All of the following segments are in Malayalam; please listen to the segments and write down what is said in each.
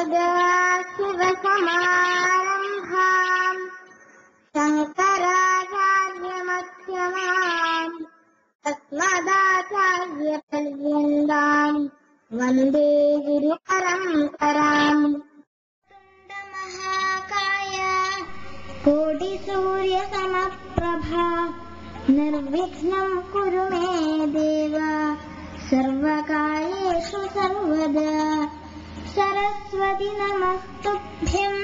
സദാശിവസമാരംഭാം ശങ്കരാചാര്യമധ്യമാം അസ്മദാചാര്യപര്യന്താം വന്ദേ ഗുരുപരംപരാം. മഹാകായ കോടിസൂര്യസമപ്രഭ നിർവിഘ്നം കുരു മേ ദേവ സർവകാര്യേഷു സർവദാ. സരസ്വതി നമസ്തുഭ്യം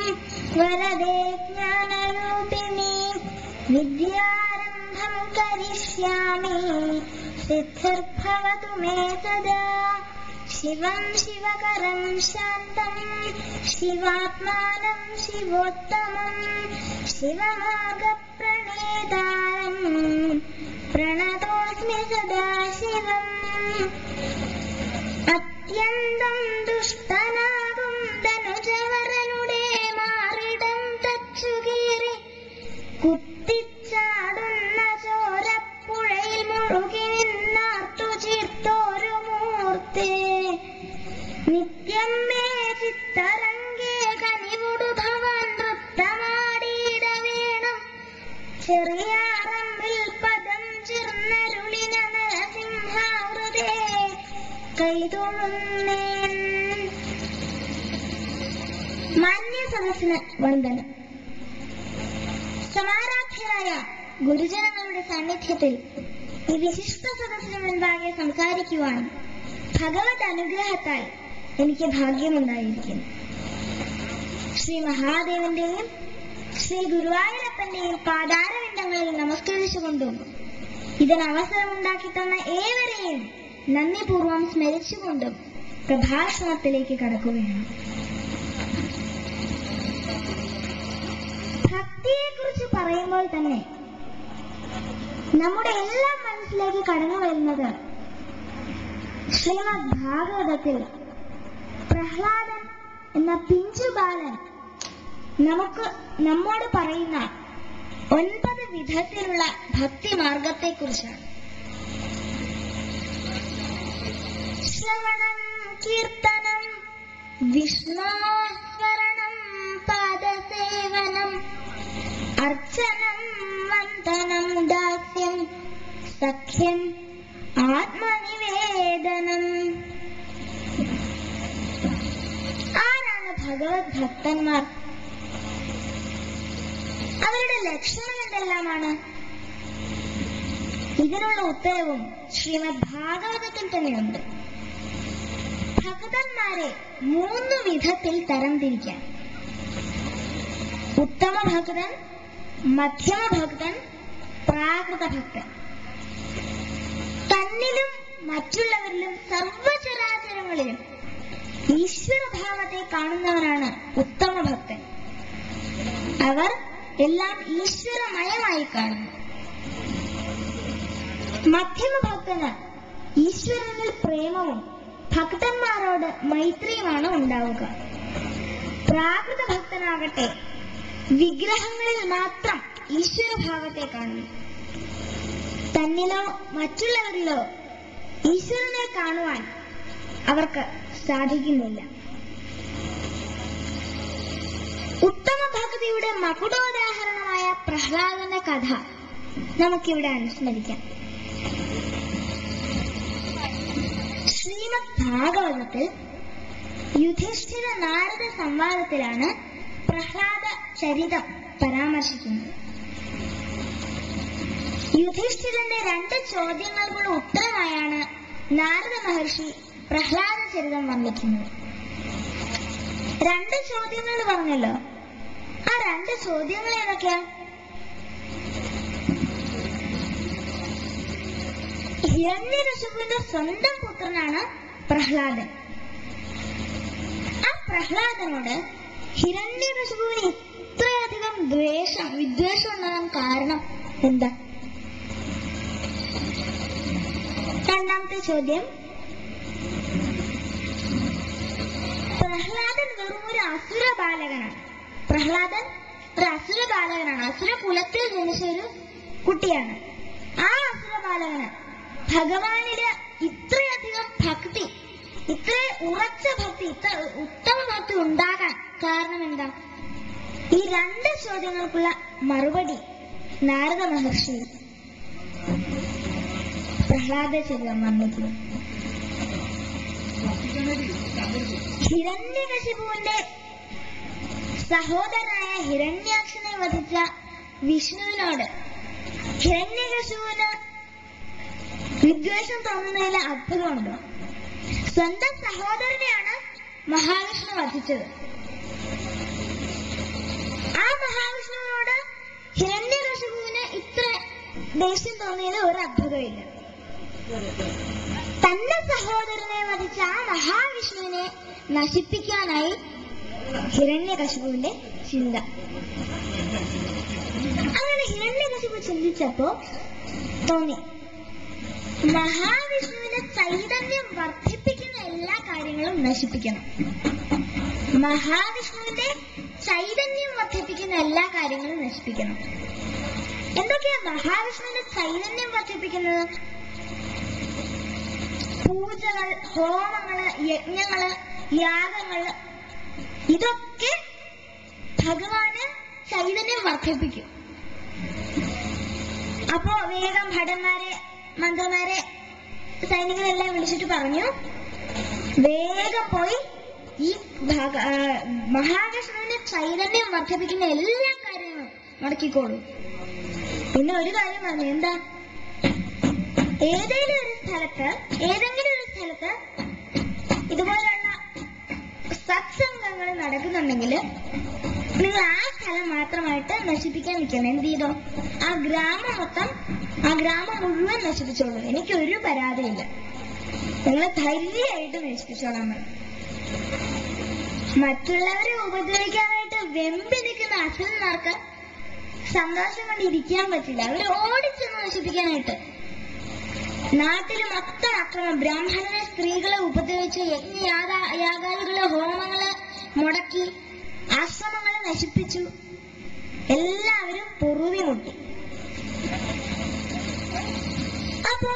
വരദേ ജ്ഞാനരൂപിണി വിദ്യാരംഭം കരിഷ്യാമി സിദ്ധിർഭവതു മേ സദാ. ശിവം ശിവകരം ശാന്തം ശിവാത്മാനം ശിവോത്തമം ശിവമാർഗപ്രണേതാരം പ്രണതോസ്മി സദാശിവം. അത്യന്തം ദുഷ്ടനാകും ധനുജവരനുടെ മാറിടം തച്ചുകീറി കുത്തിച്ചാടുന്ന ചോരപ്പുഴയിൽ മുഴുകി നിന്നാർത്തു ചീർത്തോരു മൂർത്തേ. നിത്യം മേ ചിത്തരംഗേ കനിവുടു ഭവാൻ നൃത്തമാടിയിട വേണം. ചെറിയാറമ്പിൽ പദം ചേർന്നരുളിന നരസിംഹാവൃതേ കൈതൊഴുന്നേൻ. മാന്യ സദസ്സിന് വന്ദനം. സമാരാധ്യരായ ഗുരുജനങ്ങളുടെ സാന്നിധ്യത്തിൽ ഈ വിശിഷ്ട സദസ്സിന് മുൻപാകെ സംസാരിക്കുവാൻ ഭഗവത് അനുഗ്രഹത്താൽ എനിക്ക് ഭാഗ്യമുണ്ടായിരിക്കുന്നു. ശ്രീ മഹാദേവന്റെയും ശ്രീ ഗുരുവായൂരപ്പന്റെയും പാതാരവിന്ദങ്ങളിൽ നമസ്കരിച്ചുകൊണ്ടും ഇതിനവസരമുണ്ടാക്കി തന്ന ഏവരെയും നന്ദിപൂർവം സ്മരിച്ചുകൊണ്ടും പ്രഭാഷണത്തിലേക്ക് കടക്കുകയാണ്. ഭക്തിയെക്കുറിച്ച് പറയുമ്പോൾ തന്നെ നമ്മുടെ എല്ലാം മനസ്സിലേക്ക് കടന്നു വരുന്നത് ശ്രീമദ് ഭാഗവതത്തിൽ പ്രഹ്ലാദൻ എന്ന പിഞ്ചുബാലൻ നമ്മോട് പറയുന്ന 9 വിധത്തിലുള്ള ഭക്തി മാർഗത്തെക്കുറിച്ചാണ്. ശ്രവണം, കീർത്തനം, വിഷ്ണോസ്മരണം, പാദസേവനം, അർച്ചനം, വന്ദനം, ദാസ്യം, സഖ്യം, ആത്മനിവേദനം. ആരാണ് ഭഗവത് ഭക്തന്മാർ? അവരുടെ ലക്ഷണം എന്തെല്ലാമാണ്? ഇതിനുള്ള ഉത്തരവും ശ്രീമദ് ഭാഗവതത്തിൽ തന്നെയുണ്ട്. ഭക്തന്മാരെ 3 വിധത്തിൽ തരംതിരിക്കാം. ഉത്തമ ഭക്തൻ, മധ്യമ ഭക്തൻ, പ്രാകൃത ഭക്തൻ. തന്നിലും മറ്റുള്ളവരിലും സർവചരാചരങ്ങളിലും ഈശ്വരഭാവത്തെ കാണുന്നവരാണ് ഉത്തമ ഭക്തൻ. അവർ എല്ലാം ഈശ്വരമയമായി കാണുന്നു. മധ്യമ ഭക്തന് ഈശ്വരനിൽ പ്രേമവും ഭക്തന്മാരോട് മൈത്രിയുമാണ് ഉണ്ടാവുക. പ്രാകൃത ഭക്തനാകട്ടെ വിഗ്രഹങ്ങളിൽ മാത്രം ഈശ്വരഭാവത്തെ കാണുന്നു. തന്നിലോ മറ്റുള്ളവരിലോ ഈശ്വരനെ കാണുവാൻ അവർക്ക് സാധിക്കുന്നില്ല. ഉത്തമ ഭക്തിയുടെ മകുടോദാഹരണമായ പ്രഹ്ലാദന്റെ കഥ നമുക്കിവിടെ അനുസ്മരിക്കാം. ശ്രീമദ് ഭാഗവതത്തിൽ യുധിഷ്ഠിര നാരദ സംവാദത്തിലാണ് പ്രഹ്ലാദ ചരിതം പരാമർശിക്കുന്നത്. യുധിഷ്ഠിരന്റെ 2 ചോദ്യങ്ങൾക്കുള്ള ഉത്തരമായാണ് നാരദ മഹർഷി പ്രഹ്ലാദ ചരിതം വർണ്ണിക്കുന്നത്. 2 ചോദ്യങ്ങൾ പറഞ്ഞല്ലോ. ആ 2 ചോദ്യങ്ങൾ ഏതൊക്കെയാ? ഹിരണ്യകശിപുവിന്റെ സ്വന്തം പുത്രനാണ് പ്രഹ്ലാദൻ. ആ പ്രഹ്ലാദനോട് ഹിരണ്യകശിപുവിന് ഇത്രയധികം വിദ്വേഷം ഉണ്ടാകാൻ കാരണം എന്താ? 2ാമത്തെ ചോദ്യം, പ്രഹ്ലാദൻ വെറും ഒരു അസുര ബാലകനാണ്. അസുര കുലത്തിൽ ജനിച്ച ഒരു കുട്ടിയാണ്. ആ അസുര ബാലകന് ഭഗവാനില് ഇത്രയധികം ഭക്തി ഇത്ര ഉറച്ച ഭക്തി, ഇത്ര ഉത്തമ ഭക്തി ഉണ്ടാകാൻ കാരണം എന്താ? ഈ രണ്ട് ചോദ്യങ്ങൾക്കുള്ള മറുപടി നാരദ മഹർഷി പ്രഹ്ലാദ ചരിതം വന്നിട്ടുണ്ട്. ഹിരണ്യകശിപുവിന്റെ സഹോദരനായ ഹിരണ്യാക്ഷനെ വധിച്ച വിഷ്ണുവിനോട് ഹിരണ്യകശിപുവിന് വിദ്വേഷം തോന്നുന്നതിൽ അത്ഭുതമുണ്ടോ? സ്വന്തം സഹോദരനെയാണ് മഹാവിഷ്ണു വധിച്ചത്. ആ മഹാവിഷ്ണുവിനോട് ഹിരണ്യകശിപുവിന് ഇത്ര ദേഷ്യം തോന്നിയതിൽ ഒരു അത്ഭുതമില്ല. തന്റെ സഹോദരനെ വധിച്ച ആ മഹാവിഷ്ണുവിനെ നശിപ്പിക്കാനായി ഹിരണ്യകശിപുവിന്റെ ചിന്ത. അങ്ങനെ ഹിരണ്യകശിപു ചിന്തിച്ചപ്പോ തോന്നി, മഹാവിഷ്ണുവിന്റെ ചൈതന്യം വർദ്ധിപ്പിക്കുന്ന എല്ലാ കാര്യങ്ങളും നശിപ്പിക്കണം. മഹാവിഷ്ണുവിന്റെ ചൈതന്യം വർദ്ധിപ്പിക്കുന്ന എല്ലാ കാര്യങ്ങളും നശിപ്പിക്കണം. എന്തൊക്കെയാ മഹാവിഷ്ണുവിന്റെ ചൈതന്യം വർദ്ധിപ്പിക്കുന്നത്? പൂജകൾ, ഹോമങ്ങള്, യജ്ഞങ്ങള്, യാഗങ്ങള്, ഇതൊക്കെ ഭഗവാന് ചൈതന്യം വർദ്ധിപ്പിക്കും. അപ്പോ വേഗം ഭടന്മാരെ, മന്ത്രിമാരെ, സൈനികരെല്ലാം വിളിച്ചിട്ട് പറഞ്ഞു, വേഗം പോയി ഈ മഹാവിഷ്ണുവിന്റെ ചൈതന്യം വർദ്ധിപ്പിക്കുന്ന എല്ലാ കാര്യങ്ങളും മുടക്കിക്കോളൂ. പിന്നെ ഒരു കാര്യം പറഞ്ഞു, എന്താ? ഏതെങ്കിലും ഒരു സ്ഥലത്ത് ഇതുപോലുള്ള സത്സംഗങ്ങൾ നടക്കുന്നുണ്ടെങ്കിൽ നിങ്ങൾ ആ സ്ഥലം മാത്രമായിട്ട് നശിപ്പിക്കാൻ നിൽക്കണം. എന്ത് ചെയ്തോ? ആ ഗ്രാമം മുഴുവൻ നശിപ്പിച്ചോളൂ. എനിക്കൊരു പരാതിയില്ല. നിങ്ങൾ ധൈര്യമായിട്ട് നശിപ്പിച്ചോളാൻ മതി. മറ്റുള്ളവരെ ഉപദ്രവിക്കാനായിട്ട് വെമ്പി നിൽക്കുന്ന അസുരന്മാർക്ക് സന്തോഷം കൊണ്ട് ഇരിക്കാൻ പറ്റില്ല. അവര് ഓടിച്ചെന്ന് നശിപ്പിക്കാനായിട്ട്. നാട്ടില് മൊത്തം അക്രമം, ബ്രാഹ്മണരെ, സ്ത്രീകളെ ഉപദ്രവിച്ച് യാഗാദികള്, ഹോമങ്ങള് മുടക്കി, ആശ്രമങ്ങളെ നശിപ്പിച്ചു. എല്ലാവരും പൊറുതി മുട്ടി. അപ്പോ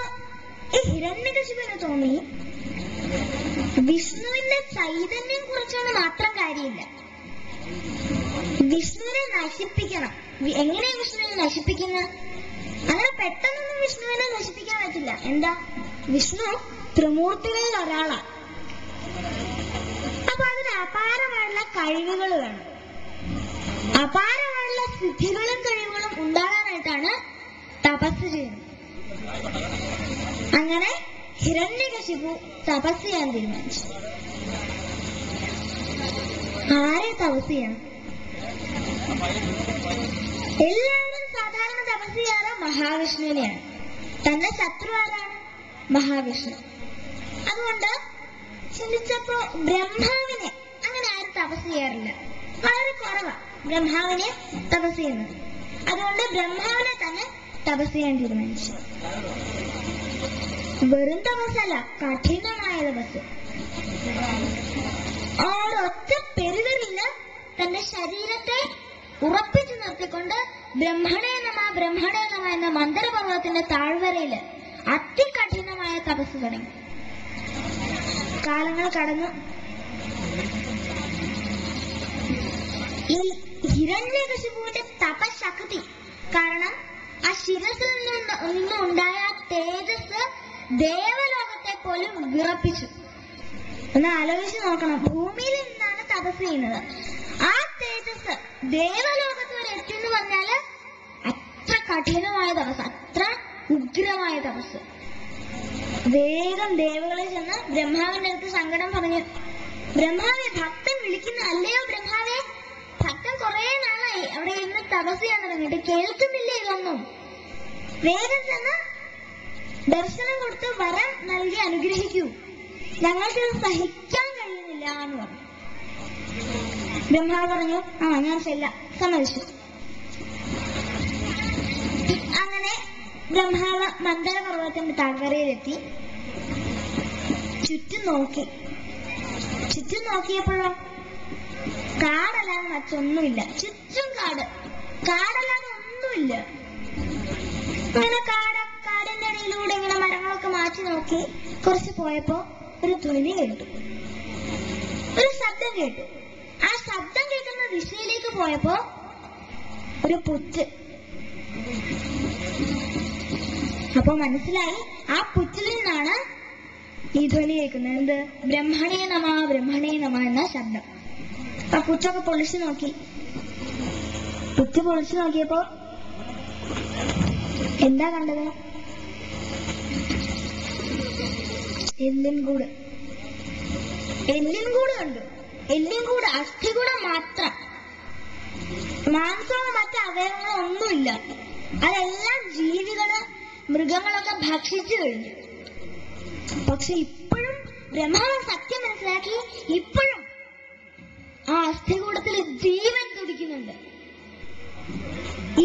ഈ ഹിരണ്യകശിപുവിന് തോന്നി, വിഷ്ണുവിന്റെ ചൈതന്യം കുറിച്ചൊന്നും മാത്രം കാര്യമില്ല, വിഷ്ണുവിനെ നശിപ്പിക്കണം. എങ്ങനെയാ വിഷ്ണുവിനെ നശിപ്പിക്കുന്നത്? അങ്ങനെ പെട്ടെന്നൊന്നും വിഷ്ണുവിനെ നശിപ്പിക്കാൻ പറ്റില്ല. എന്താ? വിഷ്ണു ത്രിമൂർത്തികളിൽ ഒരാളാണ്. അപ്പൊ അതിന് അപാരമായുള്ള കഴിവുകൾ വേണം. അപാരമായുള്ള സിദ്ധികളും കഴിവുകളും ഉണ്ടാകാനായിട്ടാണ് തപസ് ചെയ്യുന്നത്. അങ്ങനെ ഹിരണ്യകശിപു തപസ് ചെയ്യാൻ തീരുമാനിച്ചു. ആരെ തപസ് ചെയ്യണം? എല്ലാവരും സാധാരണ തപസ് ചെയ്യാറ് മഹാവിഷ്ണുവിനെയാണ്. തന്റെ ശത്രു ആരാണ്? മഹാവിഷ്ണു. അതുകൊണ്ട് ചിന്തിച്ചപ്പോ ബ്രഹ്മാവിനെ അങ്ങനെ ആരും തപസ് ചെയ്യാറില്ല, വളരെ കുറവാ ബ്രഹ്മാവിനെ തപസ് ചെയ്യുന്നത്. അതുകൊണ്ട് ബ്രഹ്മാവിനെ തന്നെ തപസ് ചെയ്യാൻ തീരുമാനിച്ചു. വെറും തപസ്സല്ല, കഠിനമായ തപസ്. ഒരൊറ്റ പെരുവിരലില് തന്റെ ശരീരത്തെ ഉറപ്പിച്ചു നിർത്തിക്കൊണ്ട് ബ്രഹ്മണേ നമ എന്ന മന്ദരപർവ്വതത്തിന്റെ താഴ്വരയില് അതികഠിനമായ തപസ് തുടങ്ങി. കാലങ്ങൾ കടന്നു. ഈ ഹിരണ്യകശിപുവിന്റെ തപശക്തി കാരണം ആ ശിരസിൽ നിന്നും ഉണ്ടായ തേജസ് ദേവലോകത്തെ പോലും വിറപ്പിച്ചു. ഒന്ന് ആലോചിച്ച് നോക്കണം, ഭൂമിയിൽ നിന്നാണ് തപസ് ചെയ്യുന്നത്. ആ തേജസ് ദേവലോകത്ത് വരെ എത്തിയെന്ന് പറഞ്ഞാല് അത്ര കഠിനമായ തപസ്, അത്ര ഉഗ്രമായ തപസ്. വേഗം ദേവകളെ ചെന്ന് ബ്രഹ്മാവിന്റെ അടുത്ത് സങ്കടം പറഞ്ഞു. ബ്രഹ്മാവെ, ഭക്തൻ വിളിക്കുന്ന അല്ലയോ ബ്രഹ്മാവെ, ഭക്തൻ കുറെ നാളായി അവിടെ ഇരുന്ന് തപസ് ചെയ്യാൻ തുടങ്ങിയിട്ട് കേൾക്കുന്നില്ലേ ഇതൊന്നും. വേഗം ചെന്ന് ദർശനം കൊടുത്ത് വരം നൽകി അനുഗ്രഹിക്കൂ, ഞങ്ങൾക്ക് സഹിക്കാൻ കഴിയുന്നില്ല എന്ന് പറഞ്ഞു. ബ്രഹ്മാവ് പറഞ്ഞു, ഞാൻ ചെല്ലാം, സമ്മതിച്ചു. അങ്ങനെ ബ്രഹ്മാവ് മന്ദരപർവ്വതത്തിന്റെ താഴ്വരയിലെത്തി. ചുറ്റും നോക്കിയപ്പോഴോ കാടല്ലാതെ മറ്റൊന്നുമില്ല. ചുറ്റും കാടല്ലാതെ ഒന്നുമില്ല. അങ്ങനെ കാടിന്റെ ഇടയിലൂടെ ഇങ്ങനെ മരങ്ങളൊക്കെ മാറ്റി നോക്കി കുറച്ച് പോയപ്പോ ഒരു ധ്വനി കേട്ടു, ഒരു ശബ്ദം കേട്ടു. ആ ശബ്ദം കേൾക്കുന്ന ദിശയിലേക്ക് പോയപ്പോ ഒരു പുറ്റ്. അപ്പൊ മനസ്സിലായി ആ പുറ്റിൽ നിന്നാണ് ഈ ധ്വനി കേൾക്കുന്നത്. എന്ത്? ബ്രഹ്മണേ നമ ബ്രഹ്മണേ നമ എന്ന ശബ്ദം. ആ പുറ്റൊക്കെ പൊളിച്ചു നോക്കി. പുറ്റ് പൊളിച്ചു നോക്കിയപ്പോ എന്താ കണ്ടത്? എല്ലിൻകൂട്. എല്ലിൻകൂട് കണ്ടു. എല്ലിൻകൂട്, അസ്ഥികൂടം മാത്രം. മാംസമോ മറ്റ് അവയവങ്ങളോ ഒന്നുമില്ല. അതെല്ലാം ജീവികള്, മൃഗങ്ങളൊക്കെ ഭക്ഷിച്ചു കഴിഞ്ഞു. പക്ഷെ ഇപ്പോഴും ബ്രഹ്മാവ് സത്യം മനസ്സിലാക്കി. ഇപ്പോഴും ആ അസ്ഥികൂടത്തിൽ ജീവൻ തുടിക്കുന്നുണ്ട്.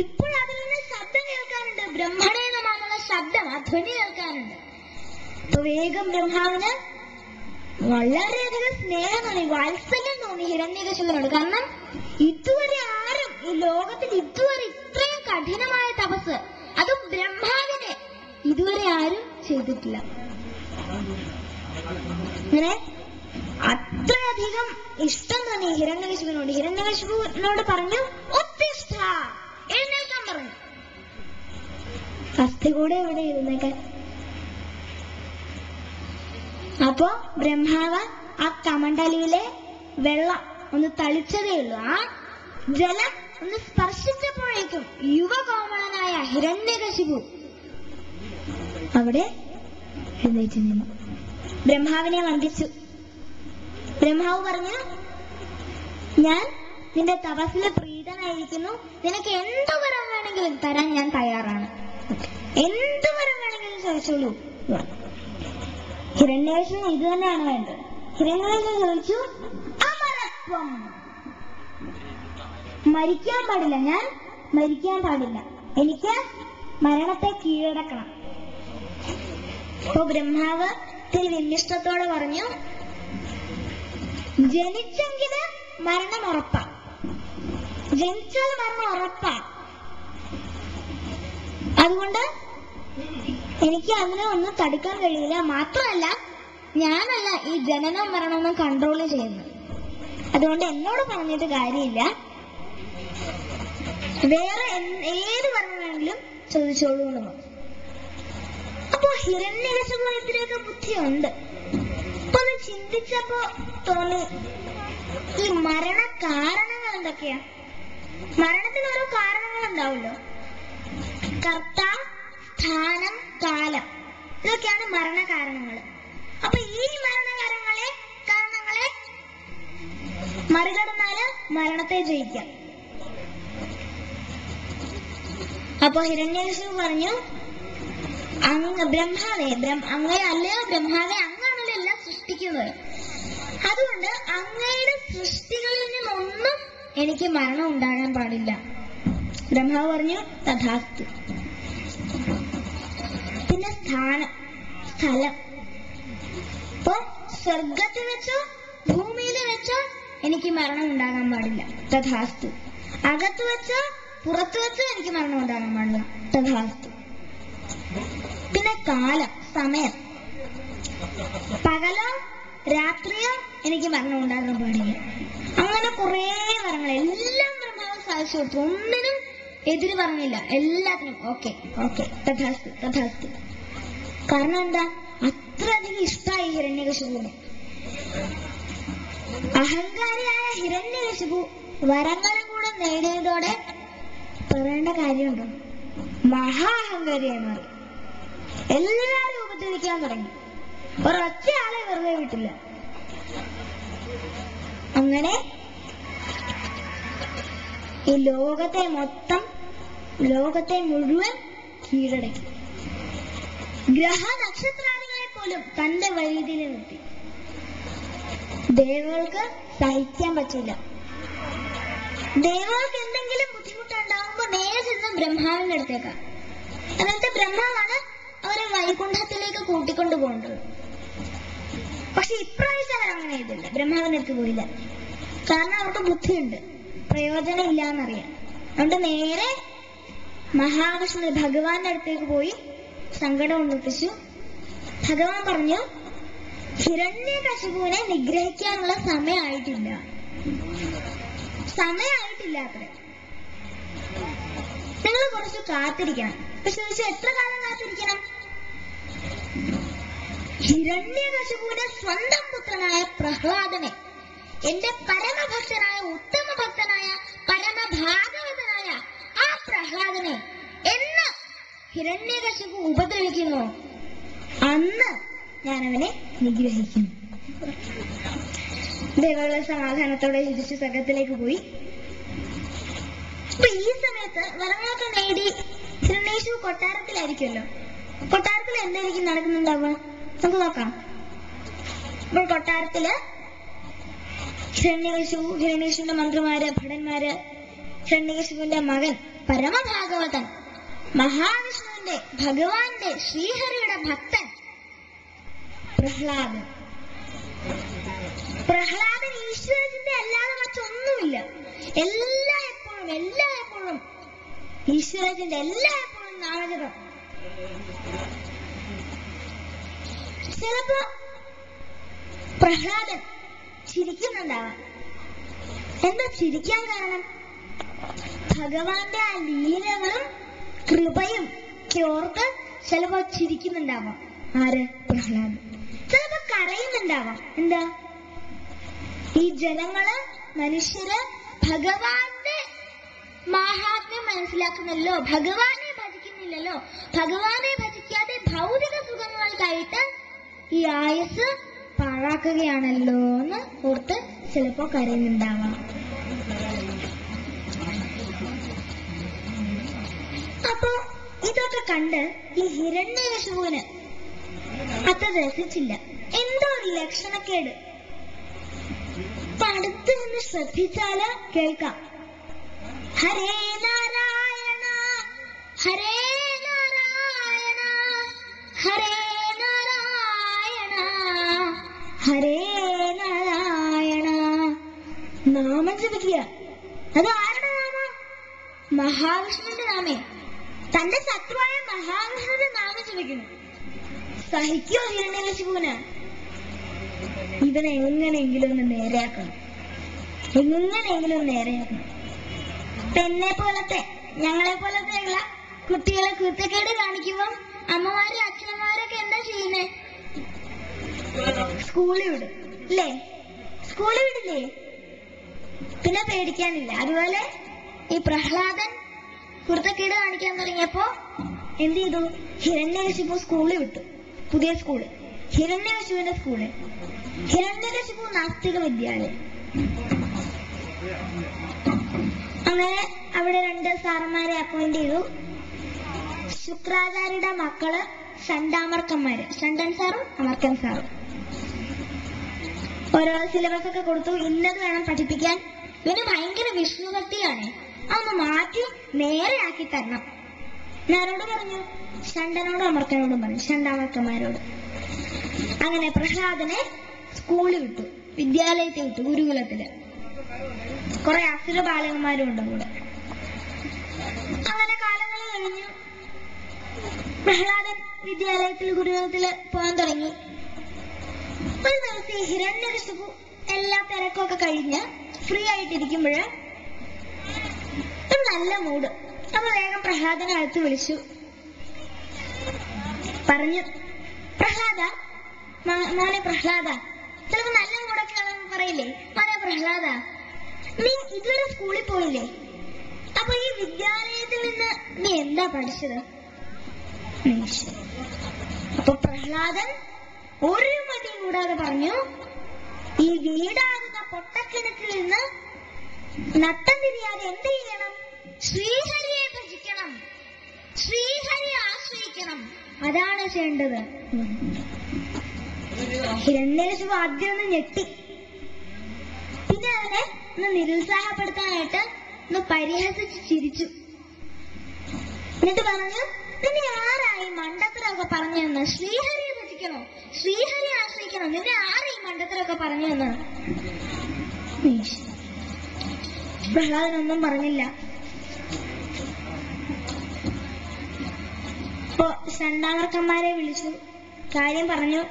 ഇപ്പോഴും അതിൽ നിന്ന് ശബ്ദം കേൾക്കാനുണ്ട്. ബ്രഹ്മണേ നമഃ എന്നുള്ള ശബ്ദം, ആ ധ്വനി കേൾക്കാനുണ്ട്. അപ്പൊ വേഗം ബ്രഹ്മാവിന് വളരെയധികം സ്നേഹം തോന്നി, വാത്സല്യം തോന്നി ഹിരണ്യകശിപുവിനോട്. കാരണം ഇതുവരെ ആരും ഈ ലോകത്തിൽ ഇതുവരെ ഇത്രയും കഠിനമായ തപസ്, അതും ബ്രഹ്മാവിനെ ഇതുവരെ ആരും ചെയ്തിട്ടില്ല. ഇങ്ങനെ അത്രയധികം ഇഷ്ടം തോന്നി ഹിരണ്യകശിപുവിനോട്. ഹിരണ്യകശിപുവിനോട് പറഞ്ഞു, ഉത്തിഷ്ഠ, എഴുന്നേൽക്കാൻ പറഞ്ഞു. അസ്ഥികൂടെ എവിടെ ഇരുന്നേക്കാൻ? അപ്പോ ബ്രഹ്മാവ് ആ കമണ്ഡലിയിലെ വെള്ളം ഒന്ന് തളിച്ചതേ ഉള്ളൂ. ആ ജലം ഒന്ന് സ്പർശിച്ചപ്പോഴേക്കും യുവകോമളനായ ഹിരണ്യകശിപു അവിടെ എഴുന്നേറ്റ് നിന്നു. ബ്രഹ്മാവിനെ വന്ദിച്ചു. ബ്രഹ്മാവ് പറഞ്ഞു, ഞാൻ നിന്റെ തപസ്സില് പ്രീതനായിരിക്കുന്നു. നിനക്ക് എന്ത് വരം വേണമെങ്കിലും തരാൻ ഞാൻ തയ്യാറാണ്. എന്ത് വരം വേണമെങ്കിലും ചോദിച്ചോളൂ. ഹിരണ്യകശിപു ഇത് തന്നെയാണ് വേണ്ടത്. ഹിരണ്യകശിപു ചോദിച്ചു, അമരത്വം. മരിക്കാൻ പാടില്ല, ഞാൻ മരിക്കാൻ പാടില്ല, എനിക്ക് മരണത്തെ കീഴടക്കണം. അപ്പൊ ബ്രഹ്മാവ് ഇത്തിരി വിമ്മിഷ്ടത്തോടെ പറഞ്ഞു, ജനിച്ചെങ്കില് മരണം ഉറപ്പാ, ജനിച്ചാൽ മരണം ഉറപ്പാ. അതുകൊണ്ട് എനിക്ക് അതിനെ ഒന്നും തടുക്കാൻ കഴിയില്ല. മാത്രമല്ല, ഞാനല്ല ഈ ജനനവും മരണവും കൺട്രോൾ ചെയ്യുന്നത്. അതുകൊണ്ട് എന്നോട് പറഞ്ഞിട്ട് കാര്യമില്ല. വേറെ ഏത് പറഞ്ഞാണെങ്കിലും ചോദിച്ചോളൂ. അപ്പൊ ഹിരണ്യകശിപു ഇതിലൊക്കെ ബുദ്ധിയുണ്ട്. അപ്പൊ ഒന്ന് ചിന്തിച്ചപ്പോ തോന്നി, ഈ മരണ കാരണങ്ങൾ എന്തൊക്കെയാ? മരണത്തിന് ഓരോ കാരണങ്ങൾ ഉണ്ടാവുമല്ലോ. കർത്ത, സ്ഥാനം, കാലം, ഇതൊക്കെയാണ് മരണകാരണങ്ങൾ. അപ്പൊ ഈ മരണകാരണങ്ങളെ മറികടന്നാല് മരണത്തെ ജയിക്കാം. അപ്പൊ ഹിരണ്യകശിപു പറഞ്ഞു, ബ്രഹ്മാവേ, അങ്ങയല്ലയോ ബ്രഹ്മാവേ, അങ്ങാണല്ലോ എല്ലാം സൃഷ്ടിക്കുന്നത്. അതുകൊണ്ട് അങ്ങയുടെ സൃഷ്ടികളിൽ നിന്നൊന്നും എനിക്ക് മരണം ഉണ്ടാകാൻ പാടില്ല. ബ്രഹ്മാവ് പറഞ്ഞു, തഥാസ്തു. പിന്നെ സ്ഥാനം, സ്ഥലം. ഇപ്പൊ സ്വർഗത്തിൽ വെച്ചോ ഭൂമിയിൽ വെച്ചോ എനിക്ക് മരണം ഉണ്ടാകാൻ പാടില്ല. തഥാസ്തു. അകത്ത് വെച്ചോ പുറത്തു വെച്ചോ എനിക്ക് മരണം ഉണ്ടാകാൻ പാടില്ല. തഥാസ്തു. പിന്നെ കാലം, സമയം. പകലോ രാത്രിയോ എനിക്ക് മരണം ഉണ്ടാകാൻ പാടില്ല. അങ്ങനെ കുറെ വരങ്ങൾ എല്ലാം ബ്രഹ്മാവ് സാധിച്ചു കൊടുത്തു. ഒന്നിനും എതിര് പറഞ്ഞില്ല. എല്ലാത്തിനും ഓക്കെ ഓക്കെ, തഥാസ്തു തഥാസ്തു. കാരണം എന്താ? അത്രയധികം ഇഷ്ടമായി ഹിരണ്യകശിപുവിന്. അഹങ്കാരിയായ ഹിരണ്യകശിപു വരങ്ങളും കൂടെ നേടിയതോടെ പറയേണ്ട കാര്യമുണ്ടോ? മഹാ അഹങ്കാരിയായി മാറി. എല്ലാരും ഉപദ്രവിക്കാൻ തുടങ്ങി. ഒരൊറ്റ ആളെ വെറുതെ വിട്ടില്ല. അങ്ങനെ ഈ ലോകത്തെ മുഴുവൻ കീഴടക്കി. ഗ്രഹ നക്ഷത്രാദികളെ പോലും തന്റെ വഴിയിൽ നിർത്തി. ദേവകൾക്ക് സഹിക്കാൻ പറ്റില്ല. ദേവകൾക്ക് എന്തെങ്കിലും ബുദ്ധിമുട്ടുണ്ടാകുമ്പോ നേരെ ചെന്ന് ബ്രഹ്മാവിന്റെ അടുത്തേക്കാ. എന്നിട്ട് ബ്രഹ്മാവാണ് അവരെ വൈകുണ്ഠത്തിലേക്ക് കൂട്ടിക്കൊണ്ടു പോകേണ്ടത്. പക്ഷെ ഇപ്രാവശ്യം അവരങ്ങനെ ചെയ്തില്ല, ബ്രഹ്മാവിന്റെ അടുത്ത് പോയില്ല. കാരണം അവർക്ക് ബുദ്ധിയുണ്ട്, പ്രയോജനം ഇല്ലാന്നറിയാം. അതുകൊണ്ട് നേരെ മഹാവിഷ്ണു ഭഗവാന്റെ അടുത്തേക്ക് പോയി സങ്കടം ഉന്നയിച്ചു. ഭഗവാൻ പറഞ്ഞു, ഹിരണ്യകശിപുവിനെ നിഗ്രഹിക്കാനുള്ള സമയമായിട്ടില്ല അത്ര. നിങ്ങൾ കുറച്ച് കാത്തിരിക്കണം. പക്ഷെ എത്ര കാലം കാത്തിരിക്കണം? ഹിരണ്യകശിപുവിന്റെ സ്വന്തം പുത്രനായ പ്രഹ്ലാദനെ, എന്റെ പരമഭക്തനായ ഉത്തമ ഭക്തനായ പരമഭാഗവതനായ ആ പ്രഹ്ലാദനെ എന്ന് ഹിരണ്യകശിപു ഉപദ്രവിക്കുന്നു, അന്ന് ഞാൻ അവനെ നിഗ്രഹിക്കും. ദേവകളെ സമാധാനത്തോടെ തിരിച്ചു സ്വർഗത്തിലേക്ക് പോയി. അപ്പൊ ഈ സമയത്ത് വരങ്ങളൊക്കെ നേടി ഹിരണ്യേശു കൊട്ടാരത്തിലായിരിക്കുമല്ലോ. കൊട്ടാരത്തിൽ എന്തായിരിക്കും നടക്കുന്നുണ്ടാവുക? നമുക്ക് നോക്കാം. ഇപ്പോൾ കൊട്ടാരത്തില് ഹിരണ്യേശുവിന്റെ മന്ത്രിമാര്, ഭടന്മാര്, ഹിരണ്യകശിപുവിന്റെ മകൻ പരമഭാഗവതൻ, മഹാവിഷ്ണുവിന്റെ, ഭഗവാന്റെ, ശ്രീഹരിയുടെ ഭക്തൻ പ്രഹ്ലാദൻ. പ്രഹ്ലാദൻ ഈശ്വരന്റെ അല്ലാതെ മറ്റൊന്നുമില്ല. എല്ലായ്പ്പോഴും ഈശ്വരന്റെ എല്ലായ്പ്പോഴും നാമജപം. ചിലപ്പോ പ്രഹ്ലാദൻ ചിരിക്കുന്നുണ്ടാവാം. എന്താ ചിരിക്കാൻ കാരണം? ഭഗവാന്റെ ആ ലീലകളും കൃപയും ഓർത്ത് ചിലപ്പോ ചിരിക്കുന്നുണ്ടാവാം. ആര്? പ്രഹ്ലാദൻ. ചിലപ്പോ കരയുന്നുണ്ടാവാം. എന്താ? ഈ ജനങ്ങള്, മനുഷ്യര് ഭഗവാന്റെ മാഹാത്മ്യം മനസ്സിലാക്കുന്നല്ലോ, ഭഗവാനെ ഭജിക്കുന്നില്ലല്ലോ, ഭഗവാനെ ഭജിക്കാതെ ഭൗതിക സുഖങ്ങൾക്കായിട്ട് ഈ ആയുസ് പാഴാക്കുകയാണല്ലോ എന്ന് ഓർത്ത് ചിലപ്പോ കരയുന്നുണ്ടാവാം. അപ്പോ ഇതൊക്കെ കണ്ട് ഈ ഹിരണ്യകശിപുവിന് അത്ര രസിച്ചില്ല. എന്തോ ഒരു ലക്ഷണക്കേട്. അടുത്ത് നിന്ന് ശ്രദ്ധിച്ചാല് കേൾക്കാം. ഹരേ നാരായണ ഹരേ നാരായണ ഹരേ നാരായണ ഹരേ നാരായണ നാമം ജപിക്കുക. അത് ആരുടെ നാമം? മഹാവിഷ്ണുവിന്റെ നാമേ. തന്റെ ശത്രുവായ മഹാവിഷ്ണുവിന്റെ നാമം ജപിക്കുന്നു. സഹിക്കോ ഹിരണ്യകശിപുവിന്? ഇവനെ എങ്ങനെയെങ്കിലും ഒന്ന് നേരെയാക്കണം. എന്നെ പോലത്തെ, ഞങ്ങളെ പോലത്തെയുള്ള കുട്ടികളെ കുരുത്തക്കേട് കാണിക്കുമ്പോ അമ്മമാരും അച്ഛനമാരൊക്കെ എന്താ ചെയ്യുന്നേ? സ്കൂളിൽ വിടും അല്ലേ? സ്കൂളിൽ വിടില്ലേ? പിന്നെ പേടിക്കാനില്ല. അതുപോലെ ഈ പ്രഹ്ലാദൻ കുരുത്തക്കേട് കാണിക്കാൻ തുടങ്ങിയപ്പോ എന്ത് ചെയ്തു? ഹിരണ്യകശിപു സ്കൂളിൽ വിട്ടു. പുതിയ സ്കൂള്, ഹിരണ്യകശിപുവിന്റെ സ്കൂള്, ഹിരണ്യകശിപു നാസ്തിക വിദ്യാലയം. അങ്ങനെ അവിടെ 2 സാറന്മാരെ അപ്പോയിന്റ് ചെയ്തു. ശുക്രാചാര്യയുടെ മക്കള് ഷണ്ടാമർക്കന്മാര്, ഷണ്ടൻ സാറും അമർക്കൻ സാറും. ഓരോ സിലബസ് ഒക്കെ കൊടുത്തു. ഇന്നത് വേണം പഠിപ്പിക്കാൻ. ഇവന് ഭയങ്കര വിഷ്ണുഭക്തിയാണ്, അതൊന്ന് മാറ്റി നേരെയാക്കി തരണം. ഞാനോട് പറഞ്ഞു, ഷണ്ടനോടും അമർക്കനോടും പറഞ്ഞു, ഷണ്ടാമർക്കന്മാരോട്. അങ്ങനെ പ്രഹ്ലാദനെ സ്കൂളിൽ വിട്ടു, വിദ്യാലയത്തിൽ വിട്ടു, ഗുരുകുലത്തില്. കുറെ അസുര ബാലകന്മാരും ഉണ്ട് കൂടെ. അങ്ങനെ കാലങ്ങൾ കഴിഞ്ഞു. പ്രഹ്ലാദൻ വിദ്യാലയത്തിൽ, ഗുരുകുലത്തില് പോകാൻ തുടങ്ങി. ഒരു ദിവസം ഹിരണ്യകശിപു എല്ലാ തിരക്കൊക്കെ കഴിഞ്ഞ് ഫ്രീ ആയിട്ടിരിക്കുമ്പോഴ് ഒരു നല്ല മൂഡ്. അപ്പൊ വേഗം പ്രഹ്ലാദനെ അടുത്ത് വിളിച്ചു പറഞ്ഞു, പ്രഹ്ലാദ, മോനെ പ്രഹ്ലാദ. ചിലപ്പോ നല്ല മൂടൊക്കെ പറയില്ലേ, മോനെ പ്രഹ്ലാദ, നീ ഇതുവരെ സ്കൂളിൽ പോയില്ലേ? അപ്പൊ ഈ വിദ്യാലയത്തിൽ നിന്ന് നീ എന്താ പഠിച്ചത്? അപ്പൊ പ്രഹ്ലാദൻ ഒരു മടിയും കൂടാതെ പറഞ്ഞു, ഈ വീടാകുന്ന പൊട്ടക്കിണറ്റിൽ നിന്ന് നട്ടം തിരിയാതെ എന്ത് ചെയ്യണം? ശ്രീഹരിയെ ഭജിക്കണം, ശ്രീഹരിയെ ആശ്രയിക്കണം, അതാണ് ചെയ്യേണ്ടത്. ഹിരണ്യകശിപു ആദ്യം ഒന്ന് ഞെട്ടി. പിന്നെ അവനെ ഒന്ന് നിരുത്സാഹപ്പെടുത്താനായിട്ട് ഒന്ന് പരിഹസിച്ച് ചിരിച്ചു. എന്നിട്ട് പറഞ്ഞു, നിന്നെ ആരായി മണ്ടത്തരമൊക്കെ പറഞ്ഞു തന്ന്? ശ്രീഹരിയെ ഭജിക്കണോ, ശ്രീഹരിയെ ആശ്രയിക്കണോ? നിന്നെ ആരായി മണ്ടത്തരമൊക്കെ പറഞ്ഞു തന്ന്? പ്രഹ്ലാദനൊന്നും പറഞ്ഞില്ല. ഇപ്പൊ ഷണ്ടാമർക്കന്മാരെ വിളിച്ചു, കാര്യം പറഞ്ഞു.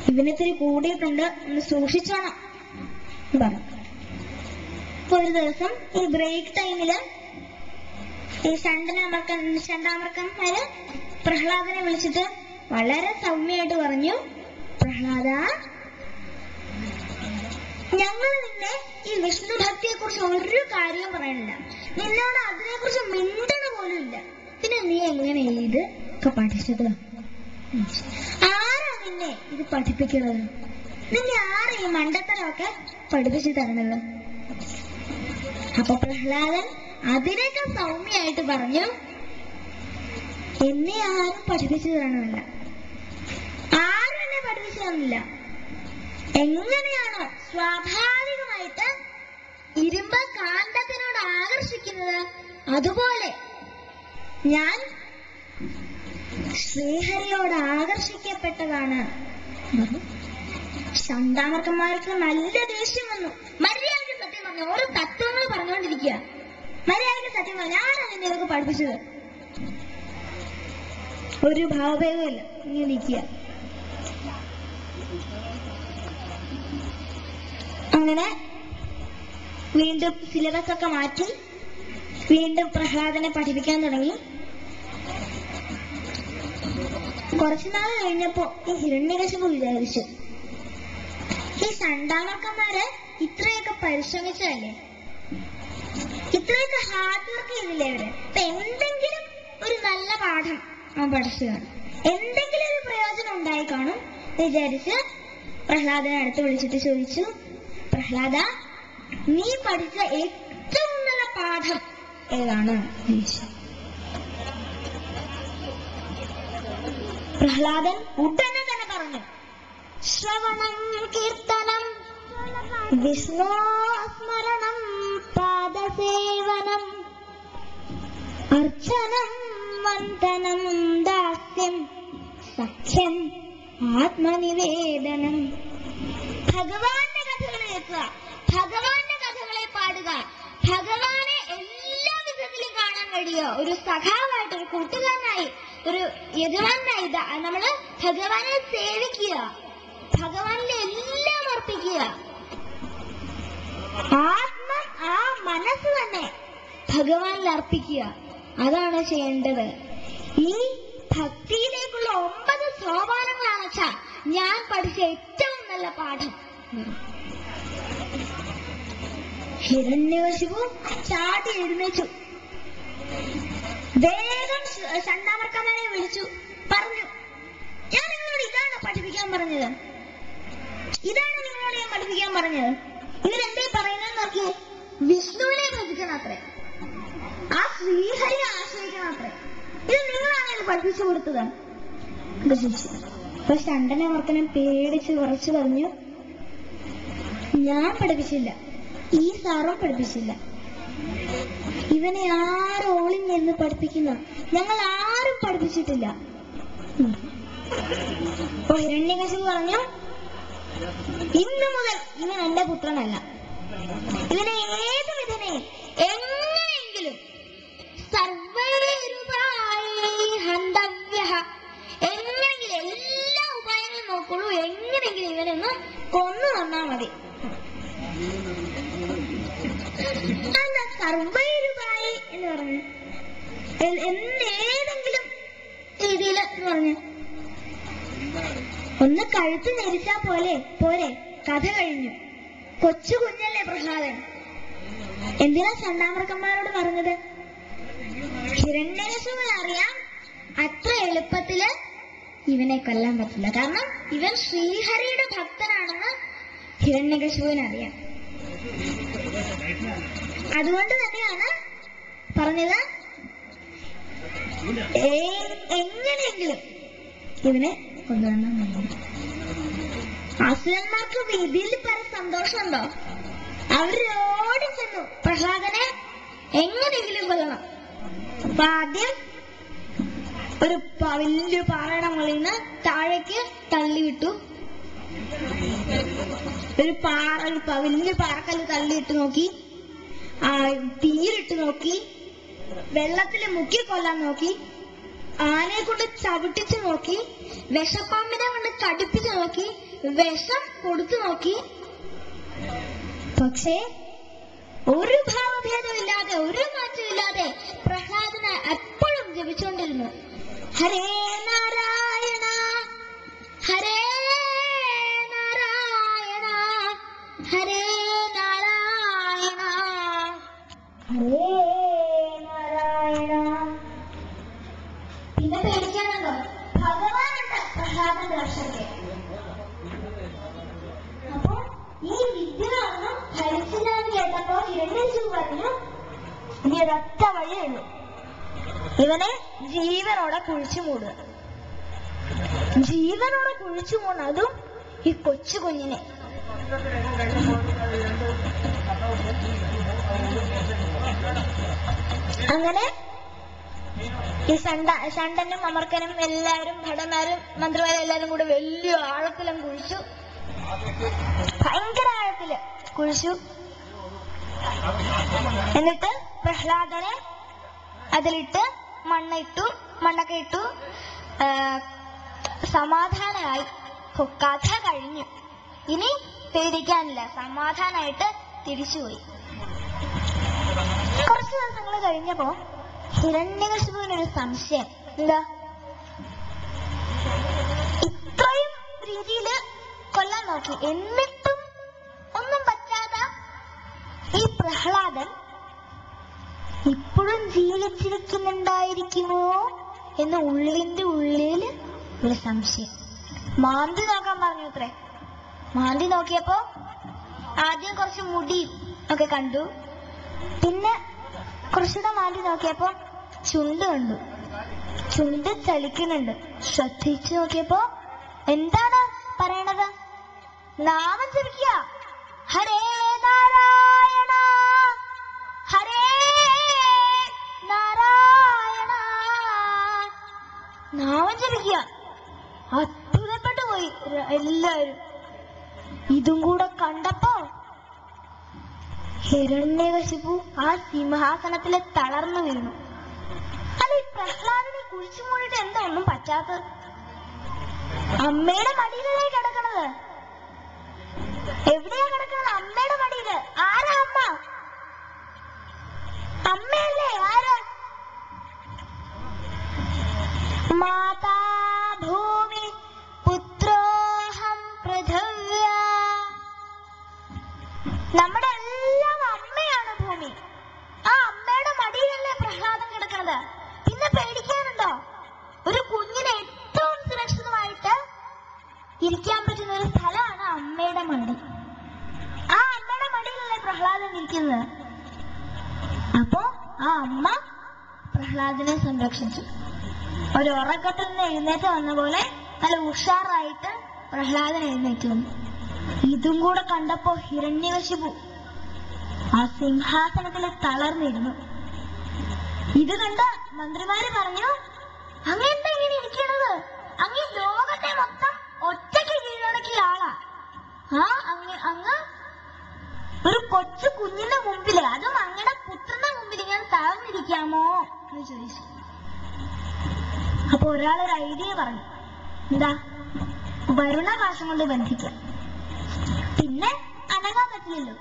ഇവനിത്തിരി കൂടിയിട്ടുണ്ട്, ഒന്ന് സൂക്ഷിച്ചോണം പറഞ്ഞു. ഒരു ദിവസം ഈ ബ്രേക്ക് ടൈമില് ഈ ഷണ്ടാമർക്കന്മാര് പ്രഹ്ലാദനെ വിളിച്ചിട്ട് വളരെ സൗമ്യമായിട്ട് പറഞ്ഞു, പ്രഹ്ലാദ, ഞങ്ങൾ നിന്നെ ഈ വിഷ്ണു ഭക്തിയെ കുറിച്ച് ഒരു കാര്യവും പറയണില്ല, നിന്നോട് അതിനെ കുറിച്ച് മിണ്ടണ പോലും ഇല്ല, പിന്നെ നീ എങ്ങനെ ഇത് ഒക്കെ പഠിച്ചത്? ആരാ നിന്നെ ഇത് പഠിപ്പിക്കണത്? നിന്നെ ആരാ ഈ മണ്ടത്തരമൊക്കെ പഠിപ്പിച്ചു തരണത്? അപ്പൊ പ്രഹ്ലാദൻ അതിനൊക്കെ സൗമ്യമായിട്ട് പറഞ്ഞു, എന്നെ ആരും പഠിപ്പിച്ചു തരണമെന്നില്ല, ആരും എന്നെ പഠിപ്പിച്ചു തന്നില്ല. എങ്ങനെയാണോ സ്വാഭാവികമായിട്ട് ഇരുമ്പ് കാന്തത്തിനോട് ആകർഷിക്കുന്നത്, അതുപോലെ ഞാൻ ശ്രീഹരിയോട് ആകർഷിക്കപ്പെട്ടതാണ്. ഷണ്ടാമർക്കന്മാർക്ക് നല്ല ദേഷ്യം വന്നു. മര്യാദയ്ക്ക് സത്യം പറഞ്ഞു, ഓരോ തത്വങ്ങൾ പറഞ്ഞുകൊണ്ടിരിക്കുക. മര്യാദയ്ക്ക് സത്യം പറഞ്ഞു, ആരാ നിന്നെ ഇതൊക്കെ പഠിപ്പിച്ചത്? ഒരു ഭാവഭേദമില്ല, ഇങ്ങനെ ഇരിക്കുക. അങ്ങനെ വീണ്ടും സിലബസ് ഒക്കെ മാറ്റി വീണ്ടും പ്രഹ്ലാദനെ പഠിപ്പിക്കാൻ തുടങ്ങി. കുറച്ചുനാൾ കഴിഞ്ഞപ്പോ ഈ ഹിരണ്യകശിപു വിചാരിച്ചു, ഈ ഷണ്ടാമർക്കന്മാര് ഇത്രയൊക്കെ പരിശ്രമിച്ചതല്ലേ, ഇത്രയൊക്കെ ഹാർഡ് വർക്ക് ചെയ്തില്ലേ അവര്, അപ്പൊ എന്തെങ്കിലും ഒരു നല്ല പാഠം അവൻ പഠിച്ചു കാണും, എന്തെങ്കിലും ഒരു പ്രയോജനം ഉണ്ടായി കാണും വിചാരിച്ച് പ്രഹ്ലാദനെ അടുത്ത് വിളിച്ചിട്ട് ചോദിച്ചു, പ്രഹ്ലാദ, നീ പഠിച്ച ഏറ്റവും നല്ല പാഠം ഏതാണ്? പ്രഹ്ലാദൻ ഉടനെ തന്നെ പറഞ്ഞു, ശ്രവണം കീർത്തനം വിഷ്ണു സ്മരണം പാദസേവനം അർച്ചനം വന്ദനം ദാസ്യം സഖ്യം ആത്മനിവേദനം. ഭഗവാന്റെ കഥകൾ കേൾക്കുക, ഭഗവാന്റെ കഥകളെ പാടുക, ഭഗവാനെ എല്ലാ വിധത്തിലും കാണാൻ കഴിയുക, ഒരു സഖാവായിട്ട്, ഒരു കൂട്ടുകാരനായി, ഒരു യജമാനായി നമ്മള് ഭഗവാനെ സേവിക്കുക, ഭഗവാനിലെ എല്ലാം അർപ്പിക്കുക. ആത്മം, ആ മനസ്സ് തന്നെ ഭഗവാനിൽ അർപ്പിക്കുക, അതാണ് ചെയ്യേണ്ടത്. ഈ ഭക്തിയിലേക്കുള്ള 9 സോപാനങ്ങളാണ് ഞാൻ പഠിച്ച ഏറ്റവും നല്ല പാഠം. ഹിരണ്യകശിപു ചാടി എഴുന്നേച്ചു, വേഗം ഷണ്ടാമർക്കന്മാരെ വിളിച്ചു പറഞ്ഞു, ഞാൻ നിങ്ങളോട് ഇതാണ് പഠിപ്പിക്കാൻ പറഞ്ഞത്, ഇതാണ് നിങ്ങളോട് ഞാൻ പഠിപ്പിക്കാൻ പറഞ്ഞത്. ഇവരെന്തേ പറയുന്നത് നോക്കി, വിഷ്ണുവിനെ ഭജിക്കണം അത്രേ, ആ ശ്രീഹരിയെ ആശ്രയിക്കണം അത്രേ, ഇത് നിങ്ങളാണ് ഇത് പഠിപ്പിച്ചു കൊടുത്തത്. അപ്പൊ ഷണ്ടനമർക്കനെ പേടിച്ച് കുറച്ച് പറഞ്ഞു, ഞാൻ പഠിപ്പിച്ചില്ല, ഈ സാറും പഠിപ്പിച്ചില്ല, ഇവനെ ആരോളിൽ നിന്ന് പഠിപ്പിക്കുന്ന, ഞങ്ങൾ ആരും പഠിപ്പിച്ചിട്ടില്ല. അപ്പൊ ഹിരണ്യകശിപു പറഞ്ഞു, ഇന്നു മുതൽ ഇവൻ എന്റെ പുത്രനല്ല, ഇവനെ ഏത് വിധനെയും എങ്ങനെയെങ്കിലും എങ്ങനെയെങ്കിലും എല്ലാ ഉപായങ്ങളും നോക്കുള്ളൂ, എങ്ങനെയെങ്കിലും ഇവനൊന്ന് കൊന്നു തന്നാ മതി. അല്ല, സർവൈരുപായി എന്ന് പറഞ്ഞു, ഏതെങ്കിലും രീതിയിൽ എന്ന് പറഞ്ഞു, ഒന്ന് കഴുത്ത് നെരിച്ചാ പോരെ, കഥ കഴിഞ്ഞു. കൊച്ചു കുഞ്ഞല്ലേ പ്രഹ്ലാദൻ, എന്തിനാ ഷണ്ടാമർക്കന്മാരോട് പറഞ്ഞത്? ഹിരണ്യകശിപുവിന് അറിയാം അത്ര എളുപ്പത്തില് ഇവനെ കൊല്ലാൻ പറ്റില്ല, കാരണം ഇവൻ ശ്രീഹരിയുടെ ഭക്തനാണെന്ന് ഹിരണ്യകശിപുവിന് അറിയാം. അതുകൊണ്ട് തന്നെയാണ് പറഞ്ഞത്, എങ്ങനെയെങ്കിലും ഇവനെ കൊണ്ടുവരണം. അസുരന്മാർക്ക് ഇതിൽ പല സന്തോഷമുണ്ടോ? അവര് ഓടിച്ചെന്നു പ്രഹ്ലാദനെ എങ്ങനെയെങ്കിലും കൊല്ലണം. അപ്പൊ ആദ്യം ഒരു വലിയ പാറയുടെ മുകളിൽ നിന്ന് താഴേക്ക് തള്ളിവിട്ടു. ഒരു വലിയ പാറക്കല്ല് തള്ളിയിട്ട് നോക്കി, തീയിലിട്ട് നോക്കി, വെള്ളത്തിൽ മുക്കി കൊല്ലാൻ നോക്കി, ആനയെ കൊണ്ട് ചവിട്ടിച്ചു നോക്കി, വിഷപ്പാമ്പിനെ കൊണ്ട് കടുപ്പിച്ചു നോക്കി, വിഷം കൊടുത്തു നോക്കി. പക്ഷേ ഒരു ഭാവഭേദമില്ലാതെ, ഒരു മാറ്റമില്ലാതെ പ്രഹ്ലാദന് എപ്പോഴും ജപിച്ചുകൊണ്ടിരുന്നു. ഹരേ നാരായണ ഹരേ നാരായണ ഹരേ നാരായണ ഹരേ നാരായണ. പിന്നെ പേടിക്കാനുണ്ടോ? ഭഗവാനുണ്ട് പ്രഹ്ലാദന്റെ രക്ഷയ്ക്ക്. അപ്പൊ ഈ വിദ്യകളൊന്നും ധരിച്ചില്ലെന്ന് കേട്ടപ്പോ ഹിരണ്യകശിപു പറഞ്ഞു, ഇനി ഒരൊറ്റ വഴിയുള്ളൂ, ഇവനെ ജീവനോടെ കുഴിച്ചു മൂടുക. ജീവനോടെ കുഴിച്ചു മൂടണം, അതും ഈ കൊച്ചു കുഞ്ഞിനെ. അങ്ങനെ ഈ ഷണ്ടനും അമർക്കനും എല്ലാവരും ഭടന്മാരും മന്ത്രിമാരും എല്ലാരും കൂടെ വലിയ ആഴത്തിലും കുഴിച്ചു, ഭയങ്കര ആഴത്തില് കുഴിച്ചു. എന്നിട്ട് പ്രഹ്ലാദനെ അതിലിട്ട് മണ്ണൊക്കെ ഇട്ടു. സമാധാനമായി. കഥ കഴിഞ്ഞു. ഇനി പേടിക്കാനില്ല, സമാധാനായിട്ട് തിരിച്ചുപോയി. കുറച്ചു ദിവസങ്ങൾ കഴിഞ്ഞപ്പോ ഹിരണ്യകശിപുവിനൊരു സംശയം. എന്താ, ഇത്രയും രീതിയില് കൊല്ലാൻ നോക്കി, എന്നിട്ടും ഒന്നും പറ്റാത്ത ഈ പ്രഹ്ലാദൻ ഇപ്പോഴും ജീവിച്ചിരിക്കുന്നുണ്ടായിരിക്കുമോ എന്ന് ഉള്ളിന്റെ ഉള്ളില് ഒരു സംശയം. മാന്തി നോക്കാൻ പറഞ്ഞു അത്രേ. മാന്തി നോക്കിയപ്പോ ആദ്യം കുറച്ച് മുടി ഒക്കെ കണ്ടു. പിന്നെ കുറച്ചുകൂടെ മാന്തി നോക്കിയപ്പോ ചുണ്ട് കണ്ടു. ചുണ്ട് ചലിക്കുന്നുണ്ട്. ശ്രദ്ധിച്ചു നോക്കിയപ്പോ എന്താണ് പറയണത്? നാമം ജപിക്കുക. ഹരേ നാരായണ ഹരേ നാരായണ. നാമം ജപിക്കുക. അത്ഭുതപ്പെട്ടു പോയി എല്ലാവരും. ഇതും കൂടെ കണ്ടപ്പോ ഹിരണ്യകശിപു ആ സിംഹാസനത്തില് തളർന്നു വീണു. അല്ല, ഈ പ്രഹ്ലാദനെ കുഴിച്ചു മൂടിയിട്ട് എന്താ ഒന്നും പറ്റാത്തത്? അമ്മയുടെ മടിയിലല്ലേ കിടക്കണത്? എവിടെയാ കിടക്കണത്? അമ്മയുടെ മടിയില്. ആരാ അമ്മ? അമ്മയല്ലേ? ആരാ? മാതാ ഭൂമി പുത്രോഹം പൃഥിവ്യ. നമ്മുടെ എല്ലാം അമ്മയാണ് ഭൂമി. ആ അമ്മയുടെ മടിയിലല്ലേ പ്രഹ്ലാദൻ കിടക്കണത്? പിന്നെ പേടിക്കാനുണ്ടോ? ഒരു കുഞ്ഞിനെ ഏറ്റവും സുരക്ഷിതമായിട്ട് ഇരിക്കാൻ പറ്റുന്ന ഒരു സ്ഥലമാണ് അമ്മയുടെ മടി. ആ അമ്മയുടെ മടിയിലല്ലേ പ്രഹ്ലാദൻ ഇരിക്കുന്നത്. അപ്പോ ആ അമ്മ പ്രഹ്ലാദനെ സംരക്ഷിച്ചു. ഒരു ഉറക്കത്തിൽ നിന്ന് എഴുന്നേറ്റ് വന്ന പോലെ നല്ല ഉഷാറായിട്ട് പ്രഹ്ലാദൻ എഴുന്നേറ്റ് വന്നു. ഇതും കൂടെ കണ്ടപ്പോ ഹിരണ്യകശിപു ആ സിംഹാസനത്തില് തളർന്നിരുന്നു. ഇത് കണ്ട മന്ത്രിമാര് പറഞ്ഞു, അങ്ങെന്താ ഇങ്ങനെ ഇരിക്കണത്? അങ്ങ് ലോകത്തെ മൊത്തം ഒറ്റയ്ക്ക് കീഴടക്കിയ ആളാ. അങ്ങ് ഒരു കൊച്ചു കുഞ്ഞിന്റെ മുമ്പില്, അതും അങ്ങയുടെ പുത്രന്റെ മുമ്പിൽ ഞാൻ തളർന്നിരിക്കാമോ എന്ന് ചോദിച്ചു. അപ്പൊ ഒരാളൊരു ഐഡിയ പറഞ്ഞു. എന്താ? വരുണപാശം കൊണ്ട് ബന്ധിക്കാം. പിന്നെ അനങ്ങാൻ പറ്റില്ലല്ലോ.